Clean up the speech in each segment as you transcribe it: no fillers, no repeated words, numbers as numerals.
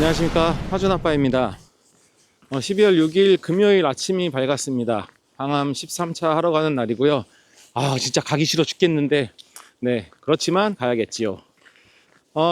안녕하십니까, 화준아빠입니다. 12월 6일 금요일 아침이 밝았습니다. 항암 13차 하러 가는 날이고요. 진짜 가기 싫어 죽겠는데 네, 그렇지만 가야겠지요.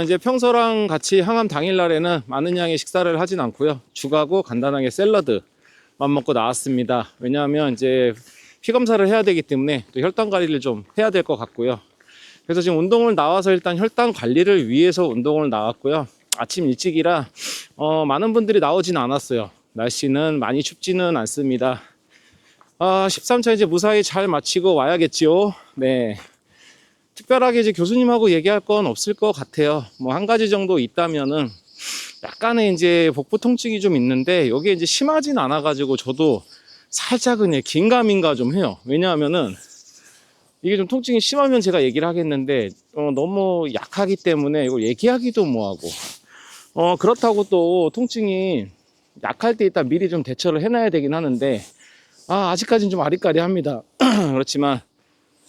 이제 평소랑 같이 항암 당일날에는 많은 양의 식사를 하진 않고요. 죽하고 간단하게 샐러드만 먹고 나왔습니다. 왜냐하면 이제 피 검사를 해야 되기 때문에 또 혈당 관리를 좀 해야 될 것 같고요. 그래서 지금 운동을 나와서 일단 혈당 관리를 위해서 운동을 나왔고요. 아침 일찍이라 많은 분들이 나오진 않았어요. 날씨는 많이 춥지는 않습니다. 13차 이제 무사히 잘 마치고 와야겠지요. 네. 특별하게 이제 교수님하고 얘기할 건 없을 것 같아요. 뭐 한 가지 정도 있다면은 약간의 이제 복부 통증이 좀 있는데 이게 이제 심하진 않아 가지고 저도 살짝은 긴가민가 좀 해요. 왜냐하면은 이게 좀 통증이 심하면 제가 얘기를 하겠는데 너무 약하기 때문에 이걸 얘기하기도 뭐하고 그렇다고 또 통증이 약할 때 일단 미리 좀 대처를 해놔야 되긴 하는데 아직까지는 좀 아리까리합니다. 그렇지만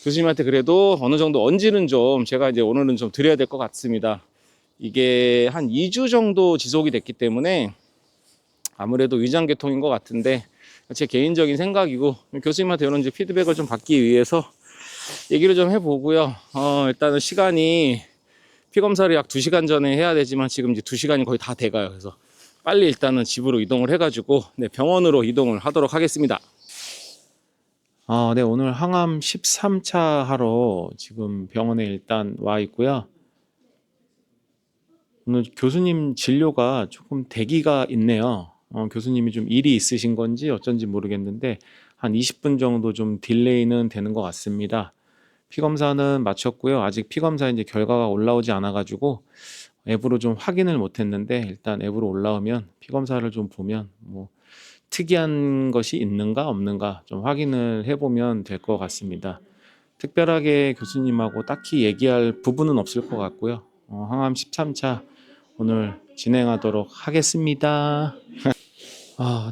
교수님한테 그래도 어느 정도 언지는 좀 제가 이제 오늘은 좀 드려야 될 것 같습니다. 이게 한 2주 정도 지속이 됐기 때문에 아무래도 위장계통인 것 같은데 제 개인적인 생각이고 교수님한테 이런 이제 피드백을 좀 받기 위해서 얘기를 좀 해보고요. 일단은 시간이 피검사를 약 2시간 전에 해야 되지만 지금 이제 2시간이 거의 다 돼가요. 그래서 빨리 일단은 집으로 이동을 해가지고 네, 병원으로 이동을 하도록 하겠습니다. 네, 오늘 항암 13차 하러 지금 병원에 일단 와 있고요. 오늘 교수님 진료가 조금 대기가 있네요. 교수님이 좀 일이 있으신 건지 어쩐지 모르겠는데 한 20분 정도 좀 딜레이는 되는 것 같습니다. 피검사는 마쳤고요. 아직 피검사 이제 결과가 올라오지 않아 가지고 앱으로 좀 확인을 못 했는데 일단 앱으로 올라오면 피검사를 좀 보면 뭐 특이한 것이 있는가 없는가 좀 확인을 해보면 될 것 같습니다. 특별하게 교수님하고 딱히 얘기할 부분은 없을 것 같고요. 항암 13차 오늘 진행하도록 하겠습니다.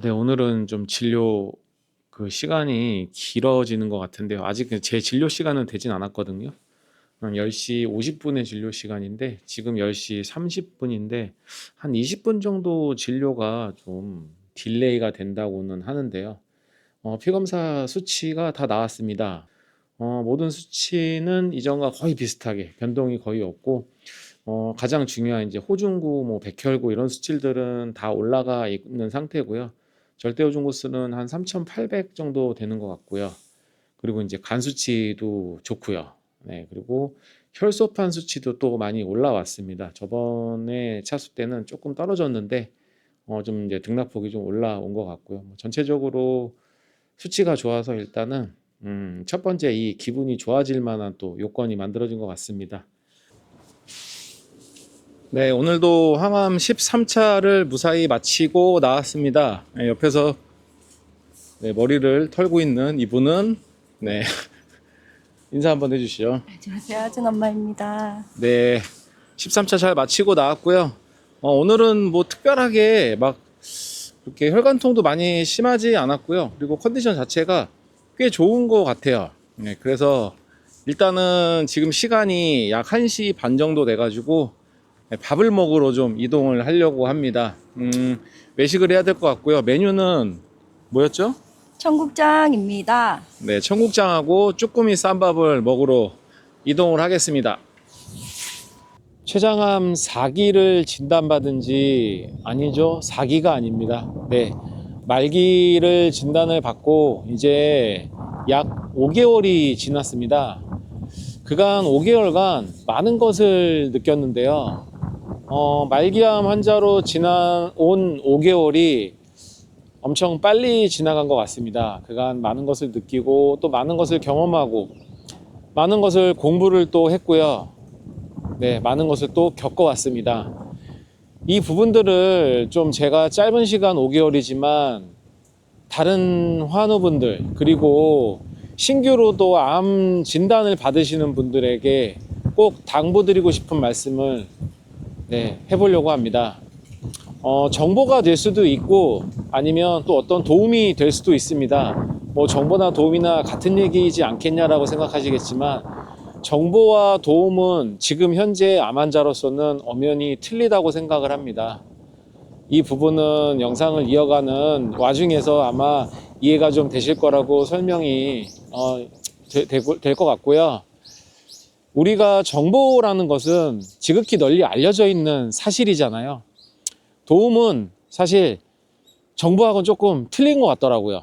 네, 오늘은 좀 진료 그 시간이 길어지는 것 같은데요. 아직 제 진료 시간은 되진 않았거든요. 10시 50분의 진료 시간인데 지금 10시 30분인데 한 20분 정도 진료가 좀 딜레이가 된다고는 하는데요. 피검사 수치가 다 나왔습니다. 모든 수치는 이전과 거의 비슷하게 변동이 거의 없고 가장 중요한 이제 호중구, 뭐 백혈구 이런 수치들은 다 올라가 있는 상태고요. 절대 호중구수는 한 3,800 정도 되는 것 같고요. 그리고 이제 간 수치도 좋고요. 네, 그리고 혈소판 수치도 또 많이 올라왔습니다. 저번에 차수 때는 조금 떨어졌는데 좀 이제 등락폭이 좀 올라온 것 같고요. 전체적으로 수치가 좋아서 일단은 첫 번째 이 기분이 좋아질 만한 또 요건이 만들어진 것 같습니다. 네, 오늘도 항암 13차를 무사히 마치고 나왔습니다. 네, 옆에서 네, 머리를 털고 있는 이분은 네, 인사 한번 해주시죠. 안녕하세요, 하준 엄마입니다. 네, 13차 잘 마치고 나왔고요. 오늘은 뭐 특별하게 막 이렇게 혈관통도 많이 심하지 않았고요. 그리고 컨디션 자체가 꽤 좋은 것 같아요. 네, 그래서 일단은 지금 시간이 약 1시 반 정도 돼가지고 밥을 먹으러 좀 이동을 하려고 합니다. 외식을 해야 될 것 같고요. 메뉴는 뭐였죠? 청국장입니다. 네, 청국장하고 쭈꾸미 쌈밥을 먹으러 이동을 하겠습니다. 췌장암 4기를 진단받은 지 아니죠. 4기가 아닙니다. 네, 말기를 진단을 받고 이제 약 5개월이 지났습니다. 그간 5개월간 많은 것을 느꼈는데요. 말기암 환자로 지나온 5개월이 엄청 빨리 지나간 것 같습니다. 그간 많은 것을 느끼고 또 많은 것을 경험하고 많은 것을 공부를 또 했고요. 네, 많은 것을 또 겪어왔습니다. 이 부분들을 좀 제가 짧은 시간 5개월이지만 다른 환우분들 그리고 신규로도 암 진단을 받으시는 분들에게 꼭 당부드리고 싶은 말씀을 네, 해보려고 합니다. 정보가 될 수도 있고 아니면 또 어떤 도움이 될 수도 있습니다. 뭐 정보나 도움이나 같은 얘기이지 않겠냐라고 생각하시겠지만 정보와 도움은 지금 현재 암 환자로서는 엄연히 틀리다고 생각을 합니다. 이 부분은 영상을 이어가는 와중에서 아마 이해가 좀 되실 거라고 설명이 될 것 같고요. 우리가 정보라는 것은 지극히 널리 알려져 있는 사실이잖아요. 도움은 사실 정보하고는 조금 틀린 것 같더라고요.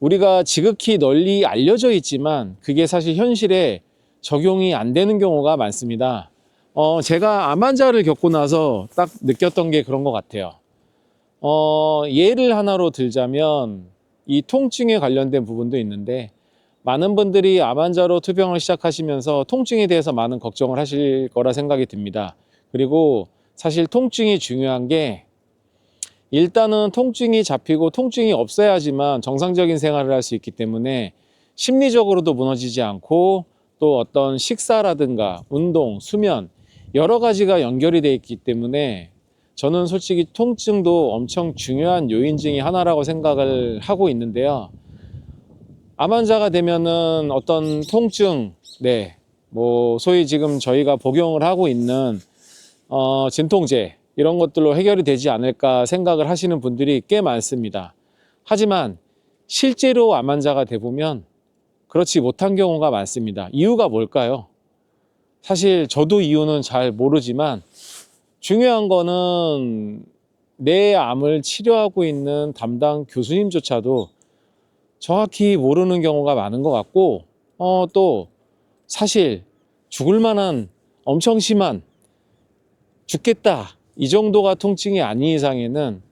우리가 지극히 널리 알려져 있지만 그게 사실 현실에 적용이 안 되는 경우가 많습니다. 제가 암 환자를 겪고 나서 딱 느꼈던 게 그런 것 같아요. 예를 하나로 들자면 이 통증에 관련된 부분도 있는데, 많은 분들이 암 환자로 투병을 시작하시면서 통증에 대해서 많은 걱정을 하실 거라 생각이 듭니다. 그리고 사실 통증이 중요한 게, 일단은 통증이 잡히고 통증이 없어야지만 정상적인 생활을 할 수 있기 때문에 심리적으로도 무너지지 않고, 또 어떤 식사라든가 운동, 수면 여러 가지가 연결이 되어 있기 때문에 저는 솔직히 통증도 엄청 중요한 요인 중에 하나라고 생각을 하고 있는데요. 암 환자가 되면은 어떤 통증, 뭐 소위 지금 저희가 복용을 하고 있는 진통제 이런 것들로 해결이 되지 않을까 생각을 하시는 분들이 꽤 많습니다. 하지만 실제로 암 환자가 돼보면 그렇지 못한 경우가 많습니다. 이유가 뭘까요? 사실 저도 이유는 잘 모르지만, 중요한 거는 내 암을 치료하고 있는 담당 교수님조차도 정확히 모르는 경우가 많은 것 같고, 또 사실 죽을 만한 엄청 심한, 죽겠다 이 정도가 통증이 아닌 이상에는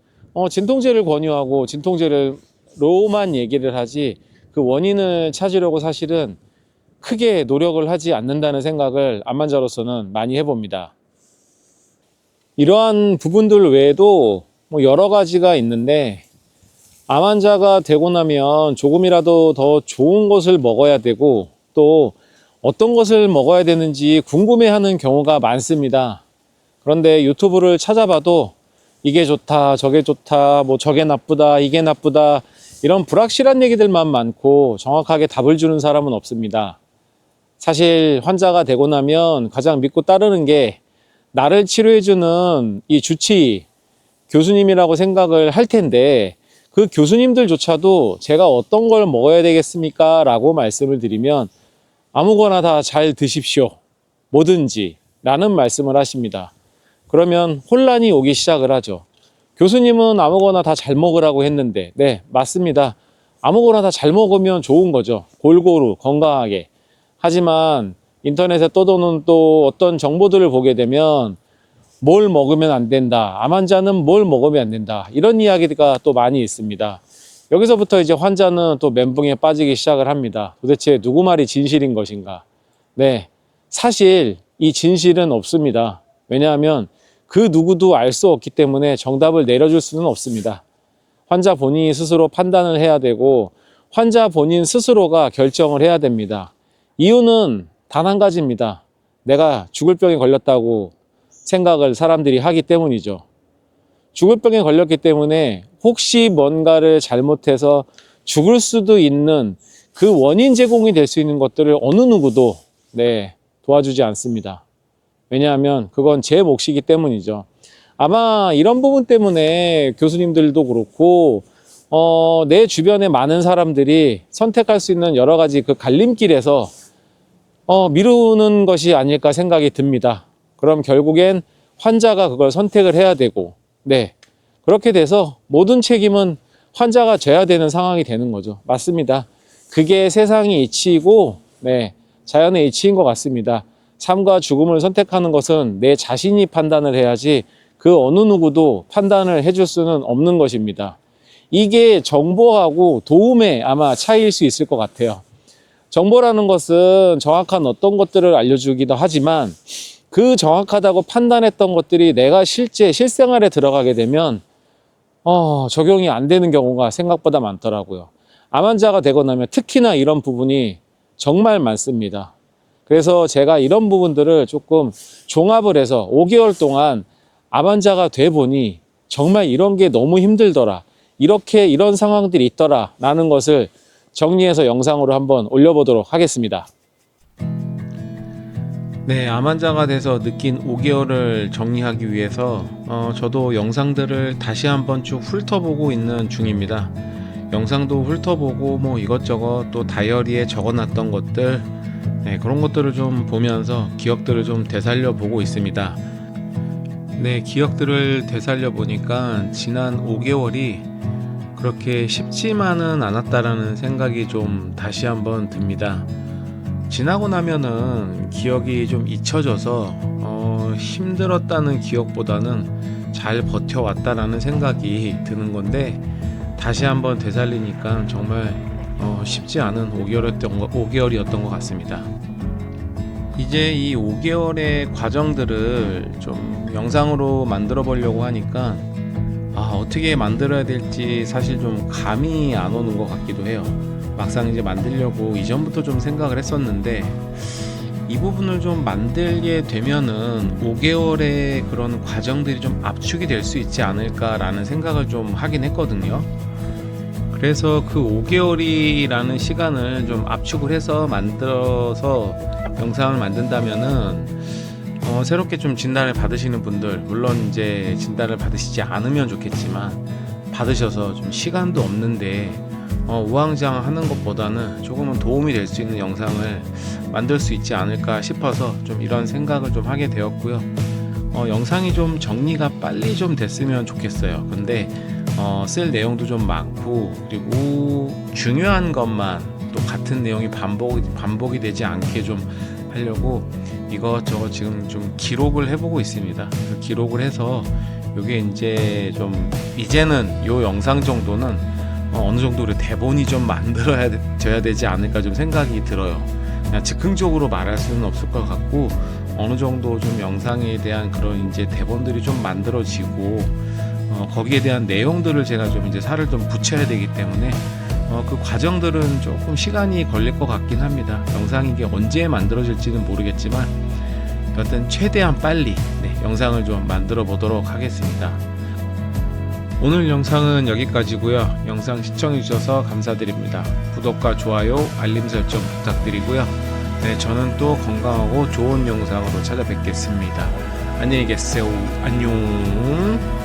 진통제를 권유하고 진통제로만 얘기를 하지, 그 원인을 찾으려고 사실은 크게 노력을 하지 않는다는 생각을 암 환자로서는 많이 해봅니다. 이러한 부분들 외에도 뭐 여러 가지가 있는데, 암 환자가 되고 나면 조금이라도 더 좋은 것을 먹어야 되고, 또 어떤 것을 먹어야 되는지 궁금해하는 경우가 많습니다. 그런데 유튜브를 찾아봐도 이게 좋다, 저게 좋다, 뭐 저게 나쁘다, 이게 나쁘다, 이런 불확실한 얘기들만 많고 정확하게 답을 주는 사람은 없습니다. 사실 환자가 되고 나면 가장 믿고 따르는 게 나를 치료해주는 이 주치의, 교수님이라고 생각을 할 텐데, 그 교수님들조차도 제가 어떤 걸 먹어야 되겠습니까? 라고 말씀을 드리면 아무거나 다 잘 드십시오. 뭐든지 라는 말씀을 하십니다. 그러면 혼란이 오기 시작을 하죠. 교수님은 아무거나 다 잘 먹으라고 했는데, 네, 맞습니다. 아무거나 다 잘 먹으면 좋은 거죠. 골고루 건강하게. 하지만 인터넷에 떠도는 또 어떤 정보들을 보게 되면 뭘 먹으면 안 된다, 암 환자는 뭘 먹으면 안 된다, 이런 이야기가 또 많이 있습니다. 여기서부터 이제 환자는 또 멘붕에 빠지기 시작을 합니다. 도대체 누구 말이 진실인 것인가? 네, 사실 이 진실은 없습니다. 왜냐하면 그 누구도 알 수 없기 때문에 정답을 내려줄 수는 없습니다. 환자 본인이 스스로 판단을 해야 되고, 환자 본인 스스로가 결정을 해야 됩니다. 이유는 단 한 가지입니다. 내가 죽을 병에 걸렸다고 생각을 사람들이 하기 때문이죠. 죽을 병에 걸렸기 때문에 혹시 뭔가를 잘못해서 죽을 수도 있는 그 원인 제공이 될 수 있는 것들을 어느 누구도 도와주지 않습니다. 왜냐하면 그건 제 몫이기 때문이죠. 아마 이런 부분 때문에 교수님들도 그렇고 내 주변에 많은 사람들이 선택할 수 있는 여러 가지 그 갈림길에서 미루는 것이 아닐까 생각이 듭니다. 그럼 결국엔 환자가 그걸 선택을 해야 되고, 그렇게 돼서 모든 책임은 환자가 져야 되는 상황이 되는 거죠. 맞습니다. 그게 세상의 이치이고, 자연의 이치인 것 같습니다. 삶과 죽음을 선택하는 것은 내 자신이 판단을 해야지 그 어느 누구도 판단을 해줄 수는 없는 것입니다. 이게 정보하고 도움의 아마 차이일 수 있을 것 같아요. 정보라는 것은 정확한 어떤 것들을 알려주기도 하지만, 그 정확하다고 판단했던 것들이 내가 실생활에 들어가게 되면 적용이 안 되는 경우가 생각보다 많더라고요. 암 환자가 되고 나면 특히나 이런 부분이 정말 많습니다. 그래서 제가 이런 부분들을 조금 종합을 해서 5개월 동안 암 환자가 돼 보니 정말 이런 게 너무 힘들더라, 이런 상황들이 있더라 라는 것을 정리해서 영상으로 한번 올려보도록 하겠습니다. 네, 암환자가 돼서 느낀 5개월을 정리하기 위해서 저도 영상들을 다시 한번 쭉 훑어보고 있는 중입니다. 영상도 훑어보고 뭐 이것저것 또 다이어리에 적어놨던 것들, 네, 그런 것들을 좀 보면서 기억들을 좀 되살려 보고 있습니다. 네, 기억들을 되살려 보니까 지난 5개월이 그렇게 쉽지만은 않았다라는 생각이 좀 다시 한번 듭니다. 지나고 나면은 기억이 좀 잊혀져서 힘들었다는 기억보다는 잘 버텨왔다라는 생각이 드는 건데, 다시 한번 되살리니까 정말 쉽지 않은 5개월이었던 것 같습니다. 이제 이 5개월의 과정들을 좀 영상으로 만들어 보려고 하니까 어떻게 만들어야 될지 사실 좀 감이 안 오는 것 같기도 해요. 막상 이제 만들려고 이전부터 좀 생각을 했었는데, 이 부분을 좀 만들게 되면은 5개월의 그런 과정들이 좀 압축이 될 수 있지 않을까라는 생각을 좀 하긴 했거든요. 그래서 그 5개월이라는 시간을 좀 압축을 해서 만들어서 영상을 만든다면은 새롭게 좀 진단을 받으시는 분들, 물론 이제 진단을 받으시지 않으면 좋겠지만 받으셔서 좀 시간도 없는데 우왕좌왕하는 것보다는 조금은 도움이 될 수 있는 영상을 만들 수 있지 않을까 싶어서 좀 이런 생각을 좀 하게 되었고요. 영상이 좀 정리가 빨리 좀 됐으면 좋겠어요. 근데 쓸 내용도 좀 많고, 그리고 중요한 것만 또 같은 내용이 반복이 되지 않게 좀 하려고 이것저것 지금 좀 기록을 해보고 있습니다. 기록을 해서 요게 이제 좀 이제는 요 영상 정도는 어느 정도로 대본이 좀 만들어져야 되지 않을까 좀 생각이 들어요. 그냥 즉흥적으로 말할 수는 없을 것 같고, 어느 정도 좀 영상에 대한 그런 이제 대본들이 좀 만들어지고 거기에 대한 내용들을 제가 좀 이제 살을 좀 붙여야 되기 때문에 그 과정들은 조금 시간이 걸릴 것 같긴 합니다. 영상이 이게 언제 만들어질지는 모르겠지만 여튼 최대한 빨리 영상을 좀 만들어 보도록 하겠습니다. 오늘 영상은 여기까지고요. 영상 시청해 주셔서 감사드립니다. 구독과 좋아요, 알림 설정 부탁드리고요. 네, 저는 또 건강하고 좋은 영상으로 찾아뵙겠습니다. 안녕히 계세요. 안녕.